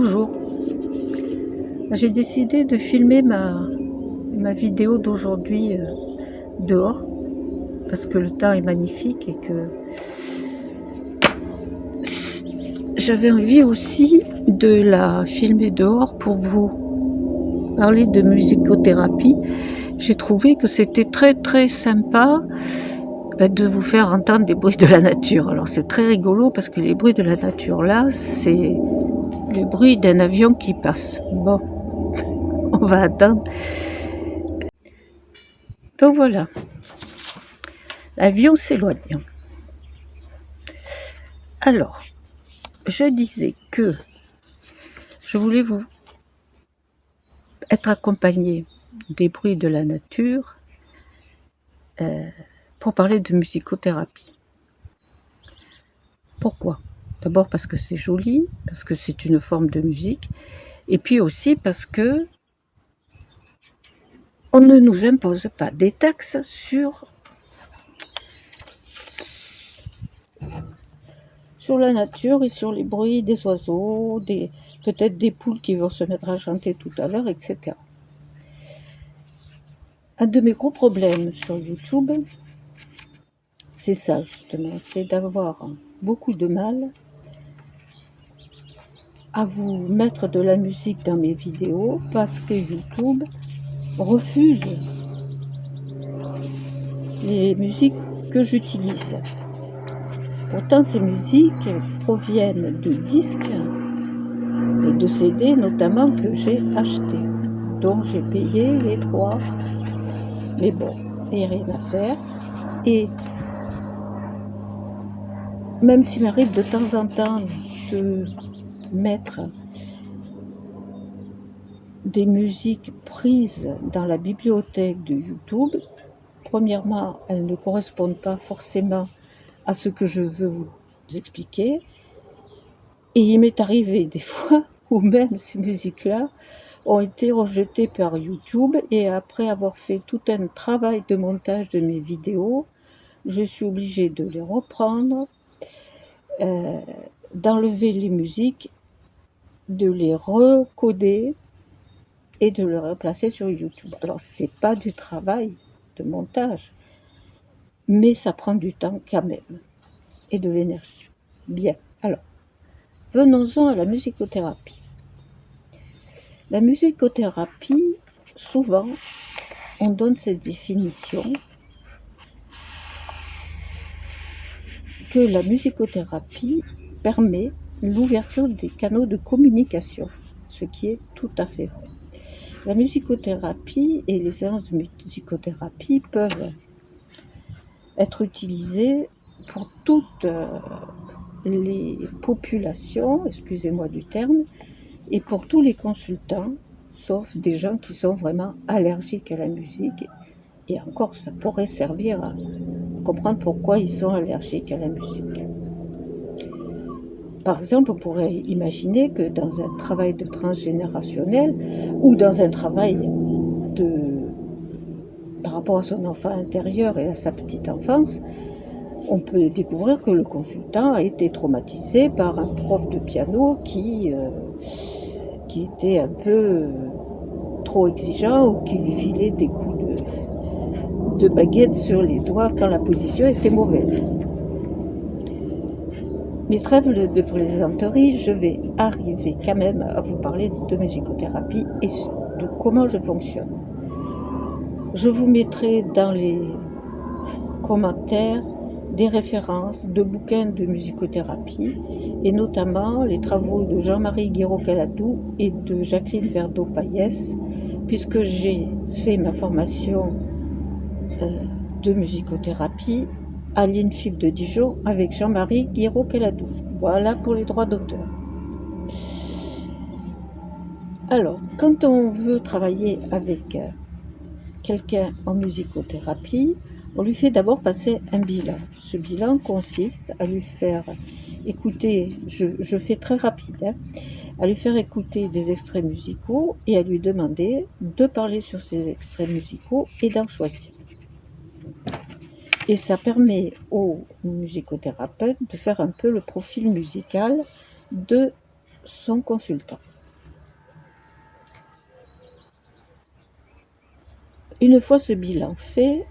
Bonjour, j'ai décidé de filmer ma vidéo d'aujourd'hui dehors parce que le temps est magnifique et que j'avais envie aussi de la filmer dehors pour vous parler de musicothérapie. J'ai trouvé que c'était très sympa de vous faire entendre des bruits de la nature. Alors c'est très rigolo parce que les bruits de la nature là, c'est le bruit d'un avion qui passe. Bon, on va attendre. Donc voilà, l'avion s'éloigne. Alors, je disais que je voulais vous être accompagné des bruits de la nature pour parler de musicothérapie. Pourquoi ? D'abord parce que c'est joli, parce que c'est une forme de musique, et puis aussi parce que on ne nous impose pas des taxes sur la nature et sur les bruits des oiseaux, peut-être des poules qui vont se mettre à chanter tout à l'heure, etc. Un de mes gros problèmes sur YouTube, c'est ça justement, c'est d'avoir beaucoup de mal à vous mettre de la musique dans mes vidéos parce que YouTube refuse les musiques que j'utilise. Pourtant, ces musiques proviennent de disques et de CD notamment que j'ai achetés, dont j'ai payé les droits. Mais bon, il n'y a rien à faire. Et même s'il m'arrive de temps en temps de mettre des musiques prises dans la bibliothèque de YouTube, premièrement, elles ne correspondent pas forcément à ce que je veux vous expliquer. Et il m'est arrivé des fois où même ces musiques-là ont été rejetées par YouTube et après avoir fait tout un travail de montage de mes vidéos, je suis obligée de les reprendre, d'enlever les musiques, de les recoder et de le replacer sur YouTube. Alors c'est pas du travail de montage, mais ça prend du temps quand même et de l'énergie. Bien, alors venons-en à la musicothérapie. La musicothérapie, souvent, on donne cette définition que la musicothérapie permet l'ouverture des canaux de communication, ce qui est tout à fait vrai. La musicothérapie et les séances de musicothérapie peuvent être utilisées pour toutes les populations, excusez-moi du terme, et pour tous les consultants, sauf des gens qui sont vraiment allergiques à la musique. Et encore, ça pourrait servir à comprendre pourquoi ils sont allergiques à la musique. Par exemple, on pourrait imaginer que dans un travail de transgénérationnel ou dans un travail par rapport à son enfant intérieur et à sa petite enfance, on peut découvrir que le consultant a été traumatisé par un prof de piano qui était un peu trop exigeant ou qui lui filait des coups de baguette sur les doigts quand la position était mauvaise. Mais trêve de plaisanterie, je vais arriver quand même à vous parler de musicothérapie et de comment je fonctionne. Je vous mettrai dans les commentaires des références de bouquins de musicothérapie et notamment les travaux de Jean-Marie Guiraud-Caladou et de Jacqueline Verdeau-Payès, puisque j'ai fait ma formation de musicothérapie à l'INFIP de Dijon avec Jean-Marie Guiraud-Caladou. Voilà pour les droits d'auteur. Alors, quand on veut travailler avec quelqu'un en musicothérapie, on lui fait d'abord passer un bilan. Ce bilan consiste à lui faire écouter, je fais très rapide, à lui faire écouter des extraits musicaux et à lui demander de parler sur ces extraits musicaux et d'en choisir. Et ça permet aux musicothérapeutes de faire un peu le profil musical de son consultant. Une fois ce bilan fait,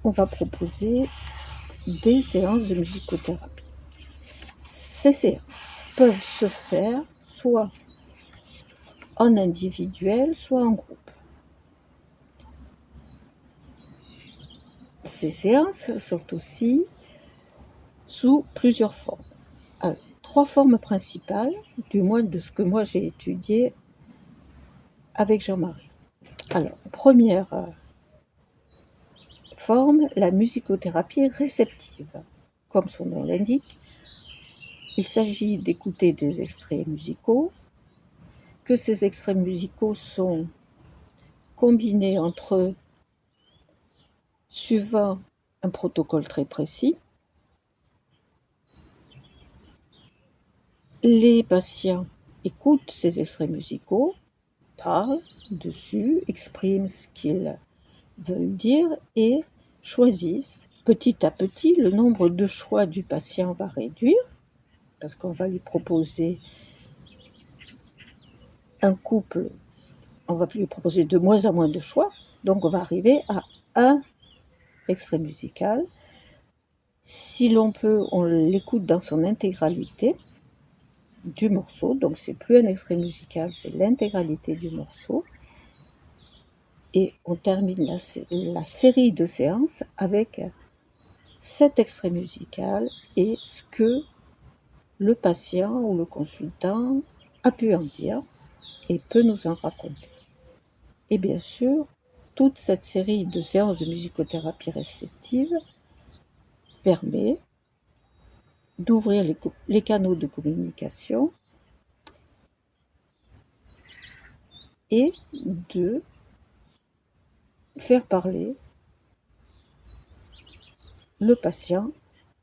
on va proposer des séances de musicothérapie. Ces séances peuvent se faire soit en individuel, soit en groupe. Ces séances sont aussi sous plusieurs formes. Alors, 3 formes principales, du moins de ce que moi j'ai étudié avec Jean-Marie. Alors, première forme, la musicothérapie réceptive. Comme son nom l'indique, il s'agit d'écouter des extraits musicaux, que ces extraits musicaux sont combinés entre eux suivant un protocole très précis. Les patients écoutent ces extraits musicaux, parlent dessus, expriment ce qu'ils veulent dire et choisissent. Petit à petit, le nombre de choix du patient va réduire parce qu'on va lui proposer un couple, on va lui proposer de moins en moins de choix, donc on va arriver à un extrait musical. Si l'on peut, on l'écoute dans son intégralité du morceau, donc c'est plus un extrait musical, c'est l'intégralité du morceau. Et on termine la série de séances avec cet extrait musical et ce que le patient ou le consultant a pu en dire et peut nous en raconter. Et bien sûr, toute cette série de séances de musicothérapie réceptive permet d'ouvrir les canaux de communication et de faire parler le patient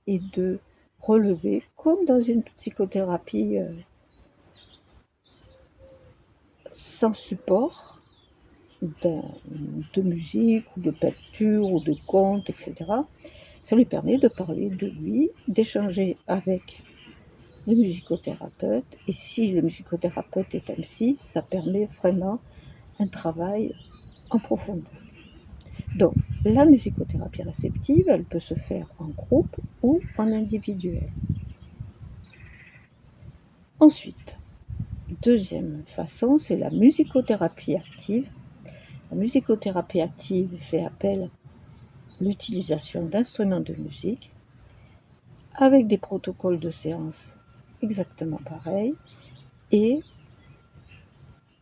et de relever, comme dans une psychothérapie sans support de musique ou de peinture ou de conte, etc. Ça lui permet de parler de lui, d'échanger avec le musicothérapeute. Et si le musicothérapeute est un psy, ça permet vraiment un travail en profondeur. Donc, la musicothérapie réceptive, elle peut se faire en groupe ou en individuel. Ensuite, deuxième façon, c'est la musicothérapie active. La musicothérapie active fait appel à l'utilisation d'instruments de musique avec des protocoles de séance exactement pareils et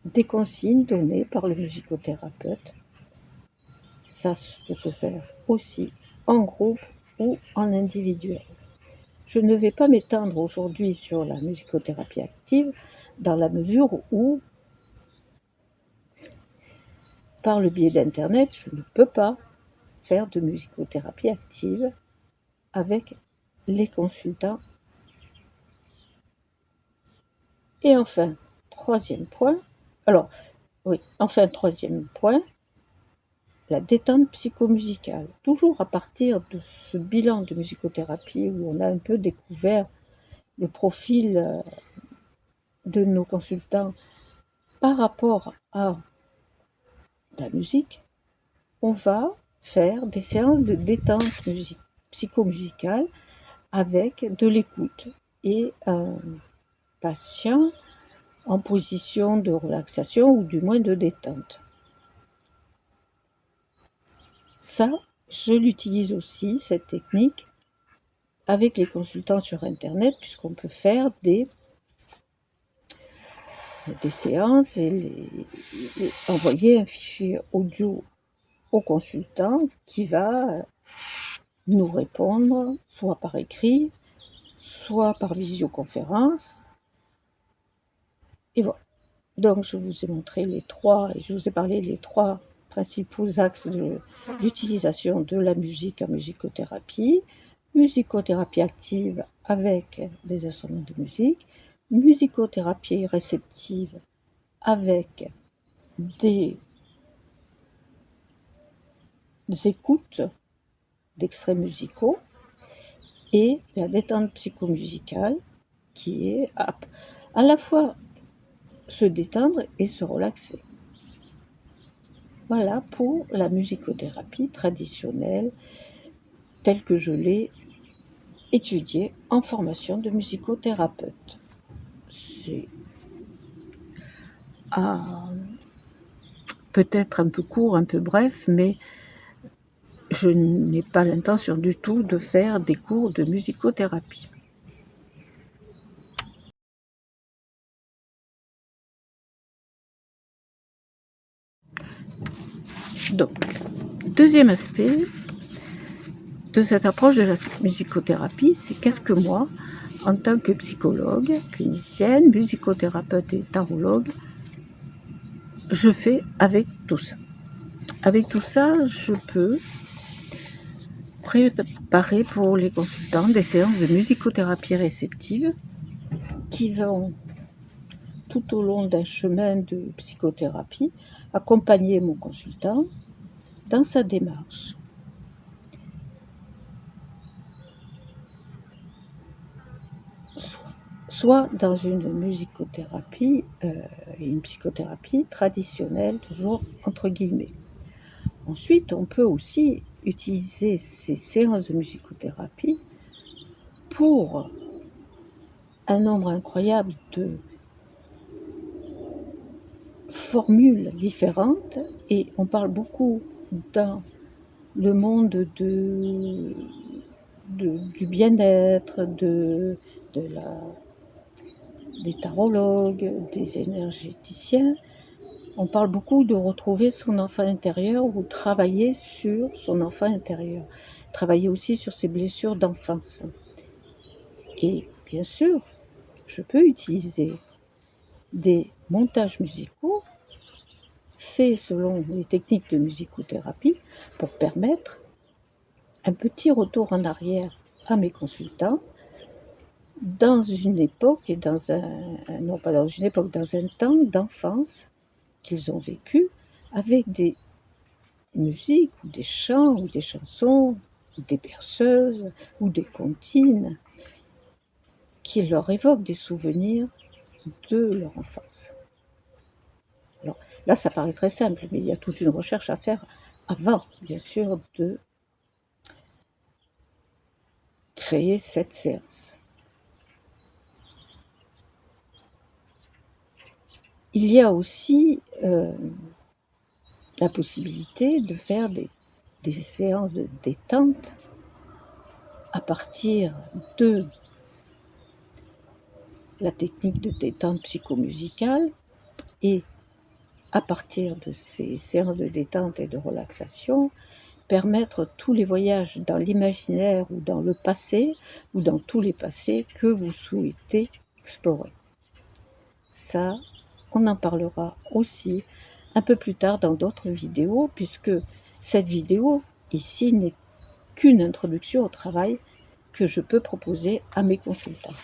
des consignes données par le musicothérapeute. Ça peut se faire aussi en groupe ou en individuel. Je ne vais pas m'étendre aujourd'hui sur la musicothérapie active dans la mesure où, par le biais d'Internet, je ne peux pas faire de musicothérapie active avec les consultants. Et enfin, troisième point, la détente psychomusicale. Toujours à partir de ce bilan de musicothérapie où on a un peu découvert le profil de nos consultants par rapport à la musique, on va faire des séances de détente psychomusicale avec de l'écoute et un patient en position de relaxation ou du moins de détente. Ça, je l'utilise aussi, cette technique, avec les consultants sur Internet, puisqu'on peut faire des séances et envoyer un fichier audio au consultant qui va nous répondre soit par écrit, soit par visioconférence. Et voilà. Donc je vous ai montré je vous ai parlé des 3 principaux axes d'utilisation de la musique en musicothérapie. Musicothérapie active avec des instruments de musique, musicothérapie réceptive avec des écoutes d'extraits musicaux et la détente psychomusicale qui est à la fois se détendre et se relaxer. Voilà pour la musicothérapie traditionnelle telle que je l'ai étudiée en formation de musicothérapeute. C'est peut-être un peu court, un peu bref, mais je n'ai pas l'intention du tout de faire des cours de musicothérapie. Donc, deuxième aspect de cette approche de la musicothérapie, c'est qu'est-ce que moi, en tant que psychologue, clinicienne, musicothérapeute et tarologue, je fais avec tout ça. Avec tout ça, je peux préparer pour les consultants des séances de musicothérapie réceptive qui vont, tout au long d'un chemin de psychothérapie, accompagner mon consultant dans sa démarche. Soit dans une musicothérapie et une psychothérapie traditionnelle, toujours entre guillemets. Ensuite, on peut aussi utiliser ces séances de musicothérapie pour un nombre incroyable de formules différentes, et on parle beaucoup dans le monde du bien-être, des tarologues, des énergéticiens. On parle beaucoup de retrouver son enfant intérieur ou travailler sur son enfant intérieur, travailler aussi sur ses blessures d'enfance. Et bien sûr, je peux utiliser des montages musicaux faits selon les techniques de musicothérapie pour permettre un petit retour en arrière à mes consultants dans une époque et dans un temps d'enfance qu'ils ont vécu avec des musiques ou des chants ou des chansons ou des berceuses ou des comptines qui leur évoquent des souvenirs de leur enfance. Alors là, ça paraît très simple, mais il y a toute une recherche à faire avant, bien sûr, de créer cette séance. Il y a aussi la possibilité de faire des séances de détente à partir de la technique de détente psychomusicale, et à partir de ces séances de détente et de relaxation, permettre tous les voyages dans l'imaginaire ou dans le passé ou dans tous les passés que vous souhaitez explorer. Ça, on en parlera aussi un peu plus tard dans d'autres vidéos, puisque cette vidéo ici n'est qu'une introduction au travail que je peux proposer à mes consultants.